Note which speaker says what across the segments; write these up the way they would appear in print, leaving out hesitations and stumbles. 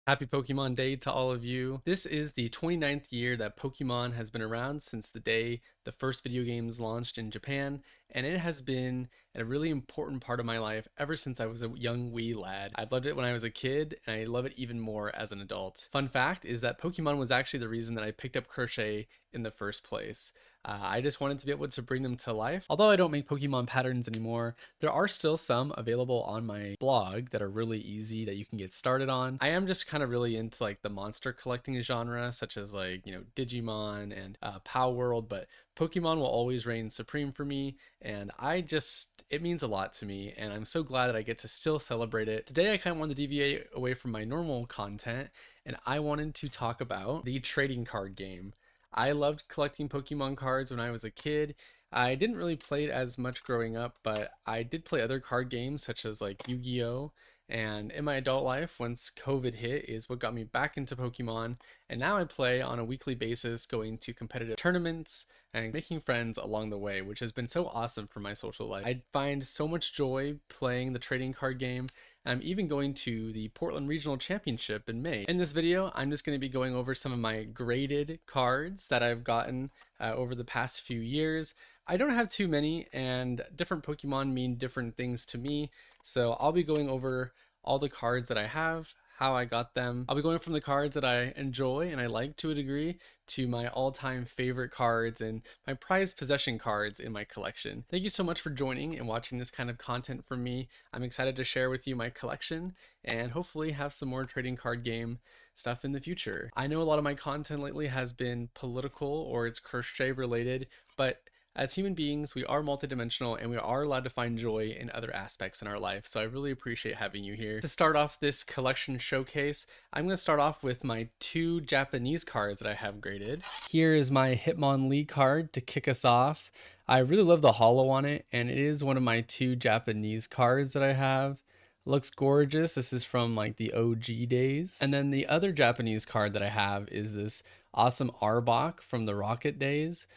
Speaker 1: Happy Pokemon Day to all of you. This is the 29th year that Pokemon has been around since the day the first video games launched in Japan, and it has been a really important part of my life ever since I was a young wee lad. I loved it when I was a kid, and I love it even more as an adult. Fun fact is that Pokemon was actually the reason that I picked up crochet in the first place. I just wanted to be able to bring them to life. Although I don't make Pokemon patterns anymore, there are still some available on my blog that are really easy that you can get started on. I am just kind of really into like the monster collecting genre, such as like, Digimon and Pow World, but Pokemon will always reign supreme for me, and it means a lot to me, and I'm so glad that I get to still celebrate it. Today I kind of wanted to deviate away from my normal content, and I wanted to talk about the trading card game. I loved collecting Pokemon cards when I was a kid. I didn't really play it as much growing up, but I did play other card games such as like Yu-Gi-Oh! And in my adult life, once COVID hit, is what got me back into Pokemon. And now I play on a weekly basis, going to competitive tournaments and making friends along the way, which has been so awesome for my social life. I find so much joy playing the trading card game. I'm even going to the Portland Regional Championship in May. In this video, I'm just going to be going over some of my graded cards that I've gotten over the past few years. I don't have too many, and different Pokemon mean different things to me, so I'll be going over all the cards that I have, how I got them. I'll be going from the cards that I enjoy and I like to a degree to my all-time favorite cards and my prized possession cards in my collection. Thank you so much for joining and watching this kind of content from me. I'm excited to share with you my collection and hopefully have some more trading card game stuff in the future. I know a lot of my content lately has been political or it's crochet related, but as human beings, we are multidimensional and we are allowed to find joy in other aspects in our life, so I really appreciate having you here. To start off this collection showcase, I'm going to start off with my two Japanese cards that I have graded. Here is my Hitmonlee card to kick us off. I really love the holo on it, and it is one of my two Japanese cards that I have. It looks gorgeous. This is from like the OG days. And then the other Japanese card that I have is this awesome Arbok from the Rocket days.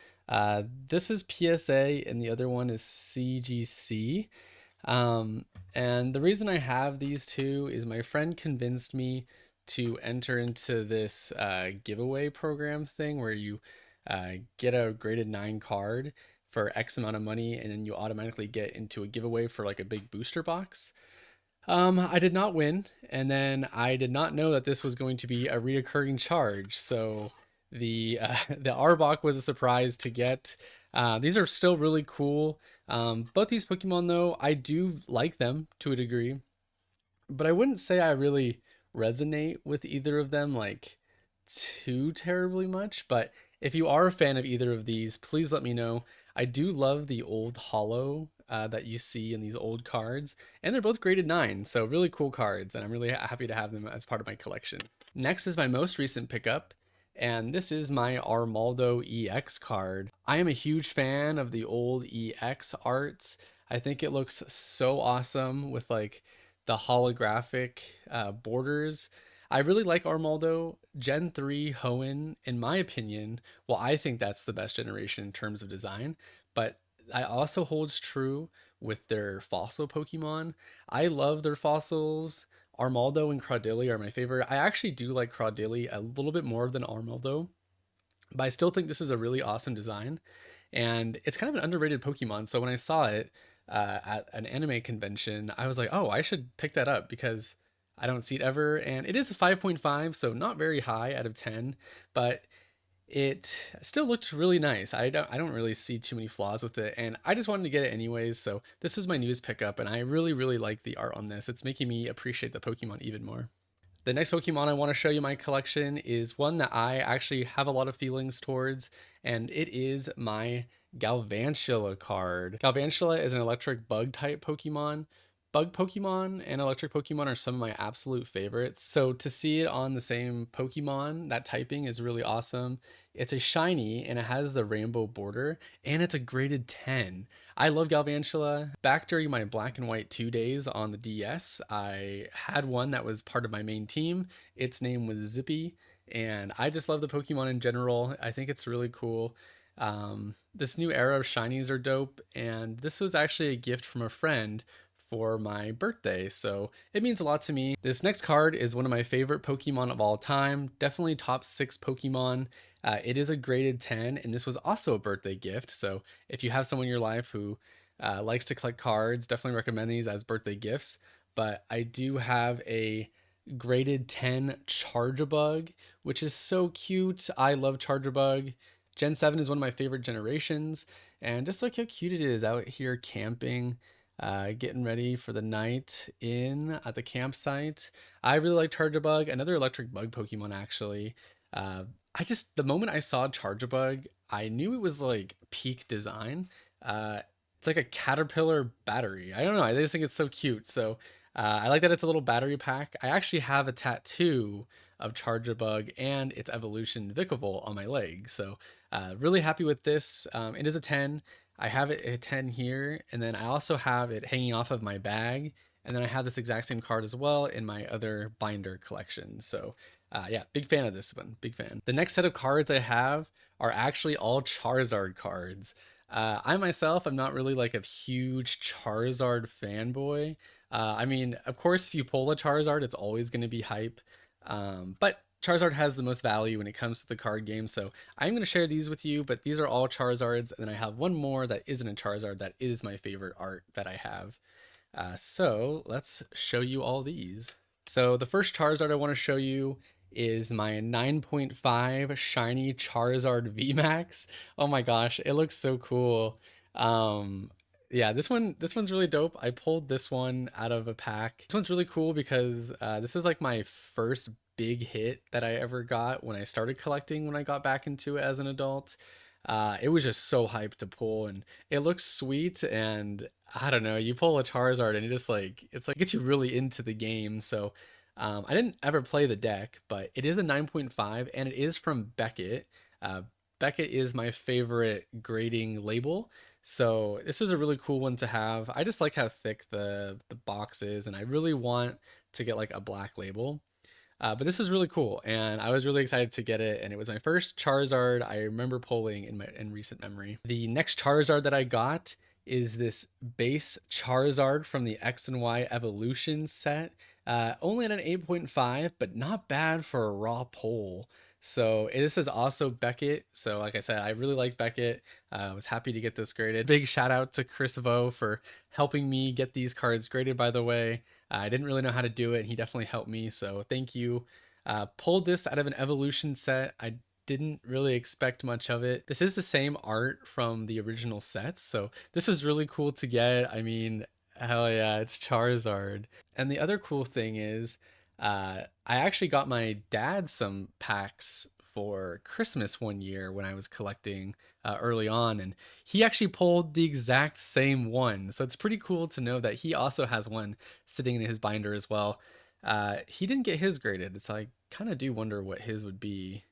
Speaker 1: This is PSA and the other one is CGC. And the reason I have these two is my friend convinced me to enter into this giveaway program thing where you get a graded 9 card for X amount of money and then you automatically get into a giveaway for like a big booster box. I did not win, and then I did not know that this was going to be a reoccurring charge, so the the Arbok was a surprise to get. These are still really cool. Both these Pokemon though, I do like them to a degree, but I wouldn't say I really resonate with either of them like too terribly much. But if you are a fan of either of these, please let me know. I do love the old holo that you see in these old cards, and they're both graded 9, so really cool cards, and I'm really happy to have them as part of my collection. Next is my most recent pickup, and this is my Armaldo EX card. I am a huge fan of the old EX arts. I think it looks so awesome with like the holographic borders. I really like Armaldo. Gen 3 Hoenn, in my opinion, well, I think that's the best generation in terms of design, but I also holds true with their fossil Pokemon. I love their fossils. Armaldo and Crawdilly are my favorite. I actually do like Crawdilly a little bit more than Armaldo, but I still think this is a really awesome design, and it's kind of an underrated Pokemon. So when I saw it at an anime convention, I was like, oh, I should pick that up because I don't see it ever, and it is a 5.5, so not very high out of 10, but it still looked really nice. I don't really see too many flaws with it, and I just wanted to get it anyways, so this was my newest pickup, and I really like the art on this. It's making me appreciate the Pokemon even more. The next Pokemon I want to show you my collection is one that I actually have a lot of feelings towards, and it is my Galvantula card. Galvantula is an electric bug type Pokemon. Bug Pokemon and electric Pokemon are some of my absolute favorites. So to see it on the same Pokemon, that typing is really awesome. It's a shiny and it has the rainbow border and it's a graded 10. I love Galvantula. Back during my Black and White 2 days on the DS, I had one that was part of my main team. Its name was Zippy, and I just love the Pokemon in general. I think it's really cool. This new era of shinies are dope, and this was actually a gift from a friend for my birthday, so it means a lot to me. This next card is one of my favorite Pokemon of all time, definitely top 6 Pokemon. It is a graded 10, and this was also a birthday gift, so if you have someone in your life who likes to collect cards, definitely recommend these as birthday gifts. But I do have a graded 10 Charjabug, which is so cute. I love Charjabug. Gen 7 is one of my favorite generations, and just look how cute it is out here camping, getting ready for the night in at the campsite. I really like Charjabug, another electric bug Pokemon actually. The moment I saw Charjabug, I knew it was like peak design. It's like a caterpillar battery. I don't know. I just think it's so cute. So I like that it's a little battery pack. I actually have a tattoo of Charjabug and its evolution Vikavolt on my leg. So really happy with this. It is a 10. I have it at 10 here, and then I also have it hanging off of my bag. And then I have this exact same card as well in my other binder collection. So yeah, big fan of this one. Big fan. The next set of cards I have are actually all Charizard cards. I myself am not really like a huge Charizard fanboy. I mean, of course, if you pull a Charizard, it's always going to be hype. But Charizard has the most value when it comes to the card game, so I'm going to share these with you, but these are all Charizards, and then I have one more that isn't a Charizard that is my favorite art that I have. So let's show you all these. So the first Charizard I want to show you is my 9.5 shiny Charizard VMAX. Oh my gosh, it looks so cool. Yeah, this one's really dope. I pulled this one out of a pack. This one's really cool because this is like my first big hit that I ever got when I started collecting, when I got back into it as an adult. It was just so hyped to pull, and it looks sweet, and I don't know, you pull a Charizard and it's like gets you really into the game. So I didn't ever play the deck, but it is a 9.5 and it is from Beckett. Uh, Beckett is my favorite grading label. So this was a really cool one to have. I just like how thick the box is, and I really want to get like a black label. But this is really cool, and I was really excited to get it, and it was my first Charizard I remember pulling in recent memory. The next Charizard that I got is this base Charizard from the X and Y Evolution set. Only at an 8.5, but not bad for a raw pull. So this is also Beckett. So like I said, I really like Beckett. I was happy to get this graded. Big shout out to Chris Vo for helping me get these cards graded, by the way. I didn't really know how to do it, and he definitely helped me, so thank you. Pulled this out of an evolution set. I didn't really expect much of it. This is the same art from the original sets, so this was really cool to get. I mean, hell yeah, it's Charizard. And the other cool thing is, I actually got my dad some packs for Christmas one year when I was collecting early on, and he actually pulled the exact same one. So it's pretty cool to know that he also has one sitting in his binder as well. He didn't get his graded, so I kind of do wonder what his would be.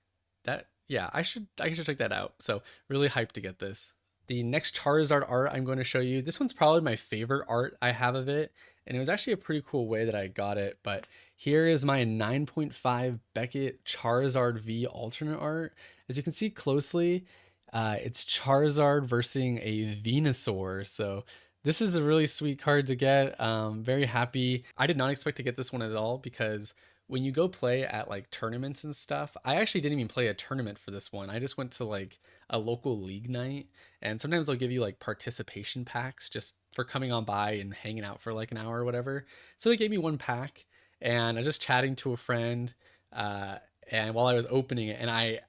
Speaker 1: That Yeah, I should check that out. So really hyped to get this. The next Charizard art I'm going to show you, this one's probably my favorite art I have of it, and it was actually a pretty cool way that I got it, but here is my 9.5 Beckett Charizard V alternate art. As you can see closely, it's Charizard versus a Venusaur, so this is a really sweet card to get. Very happy. I did not expect to get this one at all because when you go play at like tournaments and stuff, I actually didn't even play a tournament for this one. I just went to like a local league night, and sometimes they'll give you like participation packs just for coming on by and hanging out for like an hour or whatever. So they gave me one pack, and I was just chatting to a friend, uh, and while I was opening it, and I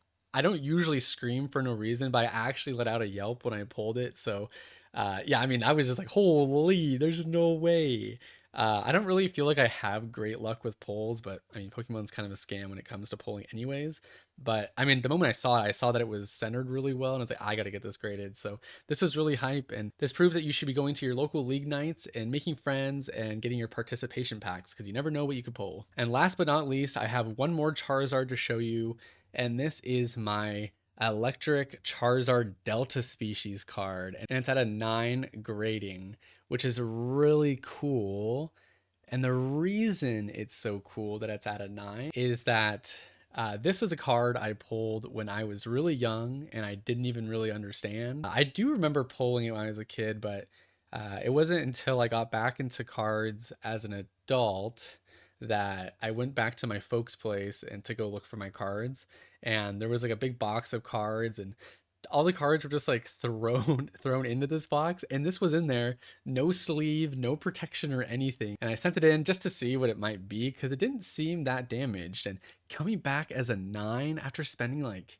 Speaker 1: don't usually scream for no reason, but I actually let out a yelp when I pulled it. So yeah, I mean, I was just like, holy, there's no way. I don't really feel like I have great luck with pulls, but I mean, Pokemon's kind of a scam when it comes to pulling anyways. But I mean, the moment I saw it, I saw that it was centered really well, and I was like, I gotta get this graded. So this was really hype, and this proves that you should be going to your local league nights and making friends and getting your participation packs, because you never know what you could pull. And last but not least, I have one more Charizard to show you, and this is my electric Charizard Delta species card, and it's at a 9 grading, which is really cool. And the reason it's so cool that it's at a 9 is that this was a card I pulled when I was really young and I didn't even really understand. I do remember pulling it when I was a kid, but It wasn't until I got back into cards as an adult that I went back to my folks' place and to go look for my cards. And there was like a big box of cards, and all the cards were just like thrown into this box, and this was in there, no sleeve, no protection or anything. And I sent it in just to see what it might be because it didn't seem that damaged. And coming back as a 9 after spending like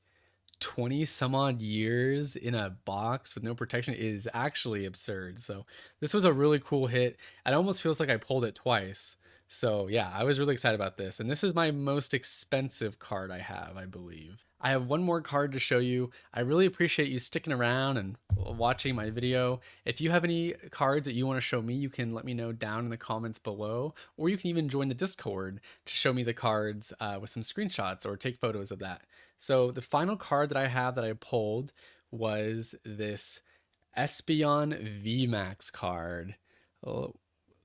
Speaker 1: 20 some odd years in a box with no protection is actually absurd. So this was a really cool hit. It almost feels like I pulled it twice. So yeah, I was really excited about this. And this is my most expensive card I have, I believe. I have one more card to show you. I really appreciate you sticking around and watching my video. If you have any cards that you want to show me, you can let me know down in the comments below, or you can even join the Discord to show me the cards with some screenshots or take photos of that. So the final card that I have that I pulled was this Espeon VMAX card. Oh,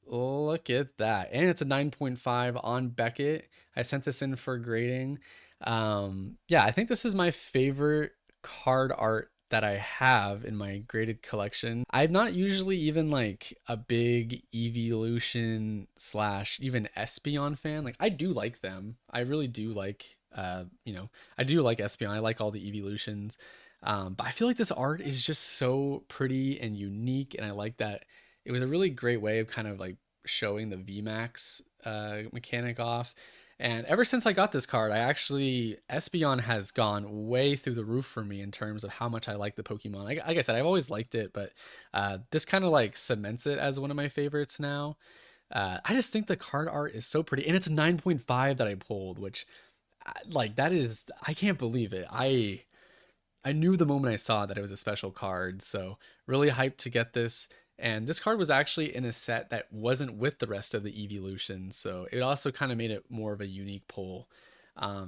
Speaker 1: look at that. And it's a 9.5 on Beckett. I sent this in for grading. Yeah, I think this is my favorite card art that I have in my graded collection. I'm not usually even like a big Evolution slash even Espeon fan. Like I do like them. I really do like I do like Espeon. I like all the Evolutions. But I feel like this art is just so pretty and unique, and I like that it was a really great way of kind of like showing the VMAX mechanic off. And ever since I got this card, Espeon has gone way through the roof for me in terms of how much I like the Pokemon. Like I said, I've always liked it, but this kind of like cements it as one of my favorites now. I just think the card art is so pretty, and it's a 9.5 that I pulled, which like that is, I can't believe it. I knew the moment I saw that it was a special card, so really hyped to get this. And this card was actually in a set that wasn't with the rest of the Evolutions, so it also kind of made it more of a unique pull.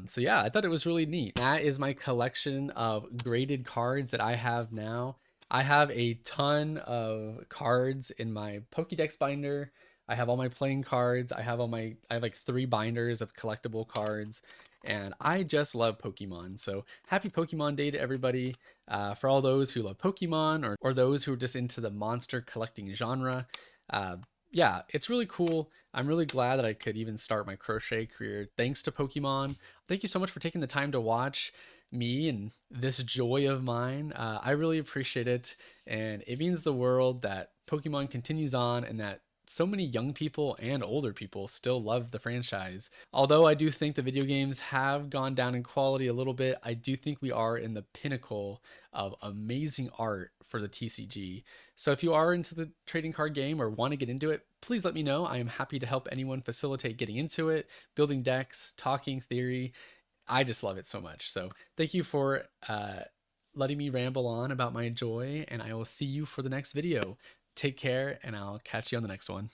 Speaker 1: So yeah, I thought it was really neat. That is my collection of graded cards that I have now. I have a ton of cards in my Pokédex binder. I have all my playing cards. I have like 3 binders of collectible cards, and I just love Pokemon. So happy Pokemon Day to everybody. For all those who love Pokemon, or those who are just into the monster collecting genre. Yeah, it's really cool. I'm really glad that I could even start my crochet career thanks to Pokemon. Thank you so much for taking the time to watch me and this joy of mine. I really appreciate it, and it means the world that Pokemon continues on and that so many young people and older people still love the franchise. Although I do think the video games have gone down in quality a little bit, I do think we are in the pinnacle of amazing art for the TCG. So if you are into the trading card game or want to get into it, please let me know. I am happy to help anyone facilitate getting into it, building decks, talking theory. I just love it so much. So thank you for letting me ramble on about my joy, and I will see you for the next video. Take care, and I'll catch you on the next one.